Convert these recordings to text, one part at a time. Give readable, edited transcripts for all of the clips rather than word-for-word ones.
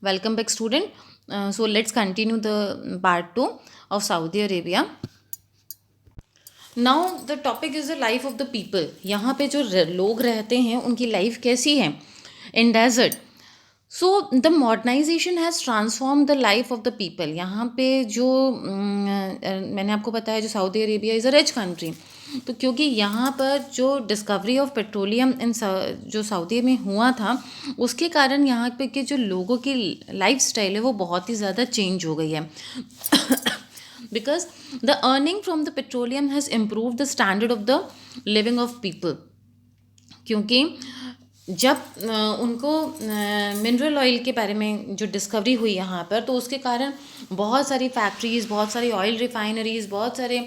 Welcome back, student. So let's continue the part 2 of Saudi Arabia. Now the topic is the life of the people. यहाँ पे जो लोग रहते हैं उनकी लाइफ कैसी है in desert. So the modernization has transform the life of the people. यहाँ पे जो मैंने आपको बताया जो Saudi Arabia is a rich country, तो क्योंकि यहाँ पर जो डिस्कवरी ऑफ पेट्रोलियम इन जो सऊदी में हुआ था उसके कारण यहाँ पे के जो लोगों की लाइफ स्टाइल है वो बहुत ही ज़्यादा चेंज हो गई है. Because the earning from the petroleum has improve the standard of the living of people. क्योंकि जब उनको मिनरल ऑयल के बारे में जो डिस्कवरी हुई यहाँ पर, तो उसके कारण बहुत सारी फैक्ट्रीज़, बहुत सारी ऑयल रिफाइनरीज़, बहुत सारे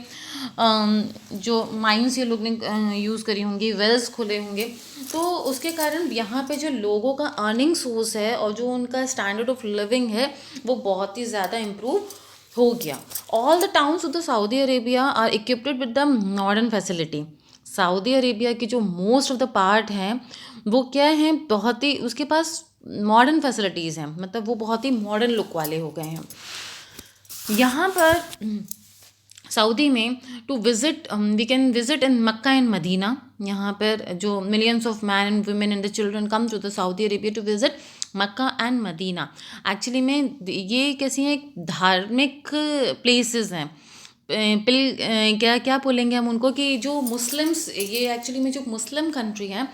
जो माइंस ये लोग ने यूज़ करी होंगी, वेल्स खुले होंगे, तो उसके कारण यहाँ पे जो लोगों का अर्निंग सोर्स है और जो उनका स्टैंडर्ड ऑफ लिविंग है वो बहुत ही ज़्यादा इम्प्रूव हो गया. All the towns of the Saudi Arabia are equipped with the modern facility. Saudi Arabia की जो मोस्ट ऑफ द पार्ट हैं वो क्या है, बहुत ही उसके पास मॉडर्न फैसिलिटीज़ हैं, मतलब वो बहुत ही मॉडर्न लुक वाले हो गए हैं. यहाँ पर सऊदी में to visit we can visit in Mecca and Medina. यहाँ पर जो millions of man and women and the children come to the Saudi Arabia to visit Mecca and Medina. Actually में ये कैसी हैं, धार्मिक प्लेसेस हैं. क्या क्या बोलेंगे हम उनको कि जो मुस्लिम्स, ये एक्चुअली में जो मुस्लिम कंट्री है,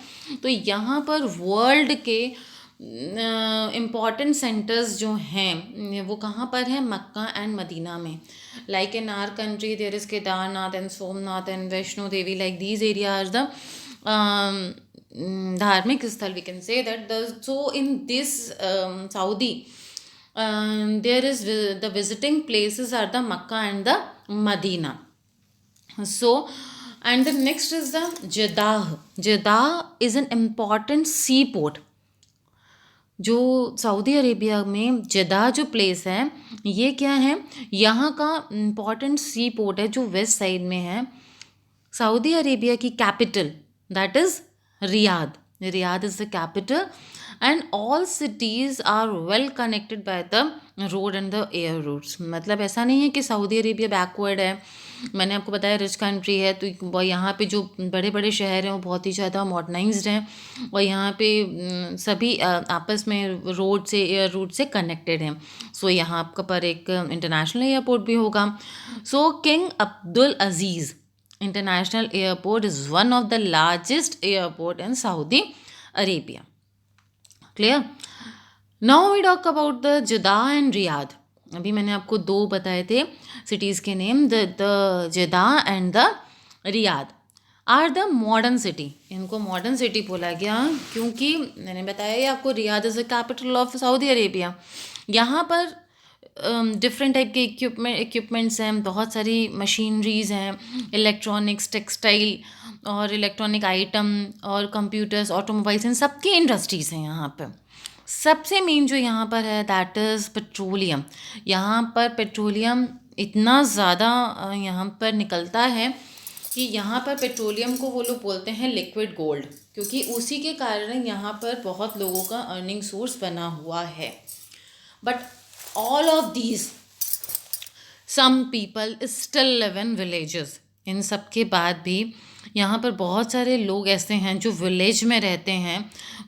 तो यहाँ पर वर्ल्ड के इम्पॉर्टेंट सेंटर्स जो हैं वो कहाँ पर हैं, मक्का एंड मदीना में. Like in our country there is Kedarnath and Somnath and Vaishno Devi, like these areas the धार्मिक स्थल we can say that. So in this Saudi there is the visiting places are the Makkah and the Medina. So and the next is the Jeddah. Jeddah is an important seaport. जो Saudi Arabia में जेदा जो place है ये क्या है, यहाँ का इम्पॉर्टेंट सी पोर्ट है जो वेस्ट साइड में है. सऊदी अरेबिया की capital that is Riyadh. Riyadh is the capital and all cities are well connected by the road and the air routes. मतलब ऐसा नहीं है कि सऊदी अरेबिया बैकवर्ड है. मैंने आपको बताया रिच कंट्री है, तो यहाँ पे जो बड़े बड़े शहर हैं वो बहुत ही ज़्यादा मॉडर्नाइज्ड हैं और यहाँ पे सभी आपस में रोड से, एयर रूट से कनेक्टेड हैं. सो यहाँ आपका पर एक इंटरनेशनल एयरपोर्ट भी होगा. So King Abdul Aziz international airport is one of the largest airport in Saudi Arabia. Clear. Now we talk about the Jeddah and Riyadh. अभी मैंने आपको दो बताए थे सिटीज़ के name, the Jeddah and the Riyadh are the modern city. इनको modern city बोला गया क्योंकि मैंने बताया आपको Riyadh is the capital of Saudi Arabia. यहाँ पर डिफरेंट टाइप के इक्विपमेंट्स हैं, बहुत सारी मशीनरीज़ हैं, इलेक्ट्रॉनिक्स, टेक्सटाइल और इलेक्ट्रॉनिक आइटम और कंप्यूटर्स, ऑटोमोबाइल्स, इन सबकी इंडस्ट्रीज़ हैं यहाँ पर. सबसे मेन जो यहाँ पर है दैट इज़ पेट्रोलियम. यहाँ पर पेट्रोलियम इतना ज़्यादा यहाँ पर निकलता है कि यहाँ पर पेट्रोलियम को वो लोग बोलते हैं लिक्विड गोल्ड, क्योंकि उसी के कारण यहाँ पर बहुत लोगों का अर्निंग सोर्स बना हुआ है. But all of these some people still live in villages. इन सब के बाद भी यहाँ पर बहुत सारे लोग ऐसे हैं जो विलेज में रहते हैं.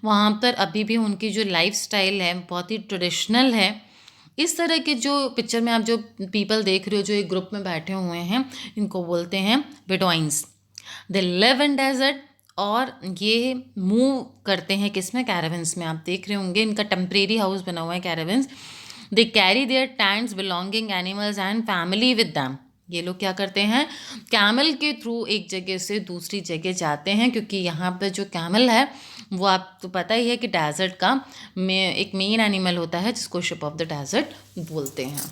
वहाँ पर अभी भी उनकी जो लाइफ स्टाइल है बहुत ही ट्रेडिशनल है. इस तरह के जो पिक्चर में आप जो पीपल देख रहे हो जो एक ग्रुप में बैठे हुए हैं, इनको बोलते हैं बेडोइंस. दे लिव इन डेजर्ट और ये मूव करते हैं किसमें, कैरावन्स में. आप देख रहे होंगे इनका टेम्परेरी हाउस बना हुआ है, caravans. They carry their tents belonging animals and family with them. ये लोग क्या करते हैं, कैमल के थ्रू एक जगह से दूसरी जगह जाते हैं, क्योंकि यहाँ पर जो कैमल है वो आपको पता ही है कि डेजर्ट का एक मेन एनिमल होता है जिसको शिप ऑफ द डेजर्ट बोलते हैं.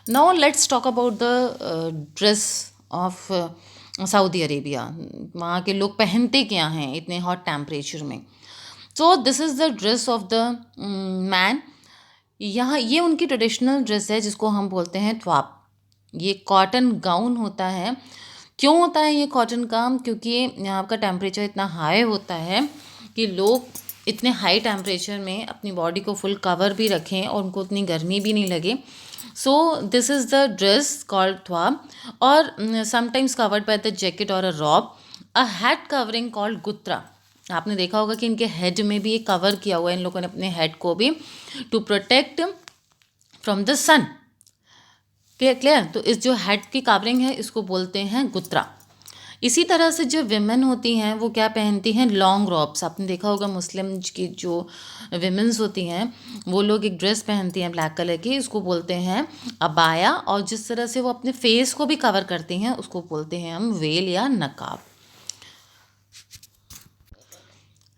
Now let's talk about the dress of Saudi Arabia. वहाँ के लोग पहनते क्या हैं इतने हॉट टेम्परेचर में. सो this is the dress of the man. यहाँ ये उनकी ट्रेडिशनल ड्रेस है जिसको हम बोलते हैं त्वाप. ये कॉटन गाउन होता है. क्यों होता है ये कॉटन का, क्योंकि यहाँ का टेम्परेचर इतना हाई होता है कि लोग इतने हाई टेम्परेचर में अपनी बॉडी को फुल कवर भी रखें और उनको उतनी गर्मी भी नहीं लगे. So this is the dress called thobe, और sometimes covered by the jacket और a robe. A head covering called ghutra. आपने देखा होगा कि इनके हेड में भी एक कवर किया हुआ है इन लोगों ने अपने हेड को भी, to protect from the sun. Clear. तो इस जो हेड की कवरिंग है इसको बोलते हैं गुत्रा. इसी तरह से जो विमेन होती हैं वो क्या पहनती हैं, लॉन्ग रॉब्स. आपने देखा होगा मुस्लिम की जो विमेंस होती हैं वो लोग एक ड्रेस पहनती हैं ब्लैक कलर की, इसको बोलते हैं अबाया. और जिस तरह से वो अपने फेस को भी कवर करती हैं उसको बोलते हैं हम वेल या नकाब.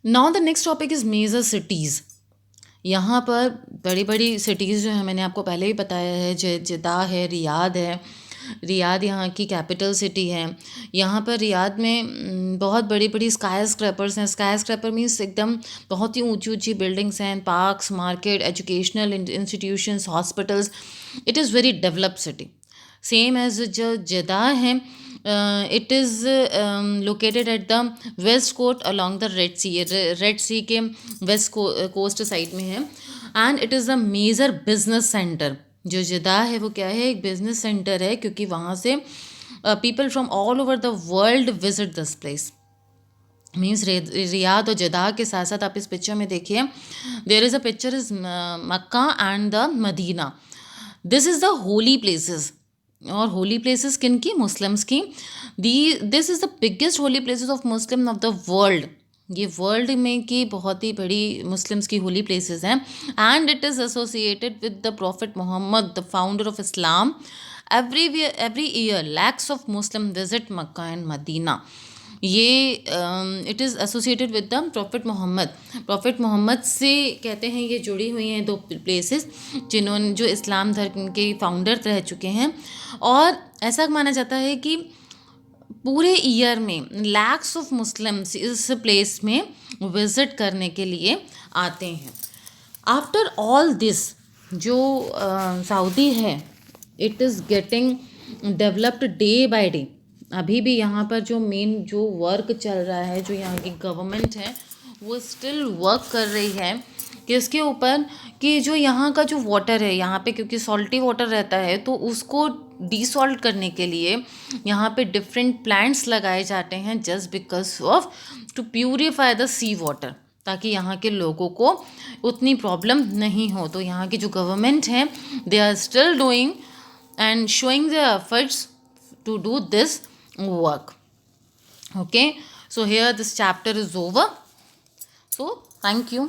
Now the next topic is major cities. यहाँ पर बड़ी बड़ी सिटीज़ जो हैं मैंने आपको पहले ही बताया है, जिद्दा है, रियाद है. रियाद यहाँ की कैपिटल सिटी है. यहाँ पर रियाद में बहुत बड़ी बड़ी स्काई स्क्रैपर्स हैं. स्काई स्क्रैपर मीन्स एकदम बहुत ही ऊंची ऊंची बिल्डिंग्स हैं, parks, market, educational institutions, hospitals. It is very developed city. Same as जो जिद्दा है, it is located at the west coast along the Red Sea. Red Sea के वेस्ट कोस्ट साइड में है. And it is a major business centre. जो Jeddah है वो क्या है, एक बिजनेस सेंटर है, क्योंकि वहाँ से people from all over the world visit this place. Means Riyadh और जिद्दा के साथ साथ आप इस पिक्चर में देखिए, there is a picture is Mecca and the Medina. This is the holy places. और होली प्लेसेस किन की, मुस्लिम्स की. This is the biggest holy places of Muslim of the world. ये वर्ल्ड में की बहुत ही बड़ी मुस्लिम्स की होली प्लेसेस हैं. And it is associated with the prophet Mohammed, the founder of Islam. every year lakhs of muslim visit Mecca and Medina. ये it is associated with the prophet Mohammed. Prophet Mohammed से कहते हैं ये जुड़ी हुई हैं दो प्लेसेस जिन्होंने जो इस्लाम धर्म के फाउंडर रह चुके हैं. और ऐसा माना जाता है कि पूरे ईयर में लैक्स ऑफ मुस्लिम्स इस प्लेस में विज़िट करने के लिए आते हैं. आफ्टर ऑल दिस जो सऊदी है, it is getting developed day by day. अभी भी यहाँ पर जो मेन जो वर्क चल रहा है, जो यहाँ की गवर्नमेंट है वो स्टिल वर्क कर रही है किसके ऊपर, कि जो यहाँ का जो वाटर है यहाँ पे, क्योंकि सॉल्टी वाटर रहता है तो उसको डिसॉल्ट करने के लिए यहाँ पे डिफरेंट प्लांट्स लगाए जाते हैं, just because of to purify the sea water, ताकि यहाँ के लोगों को उतनी प्रॉब्लम नहीं हो. तो यहाँ की जो गवर्नमेंट है they are still doing and showing their efforts to do this work. Okay, so here this chapter is over. So thank you.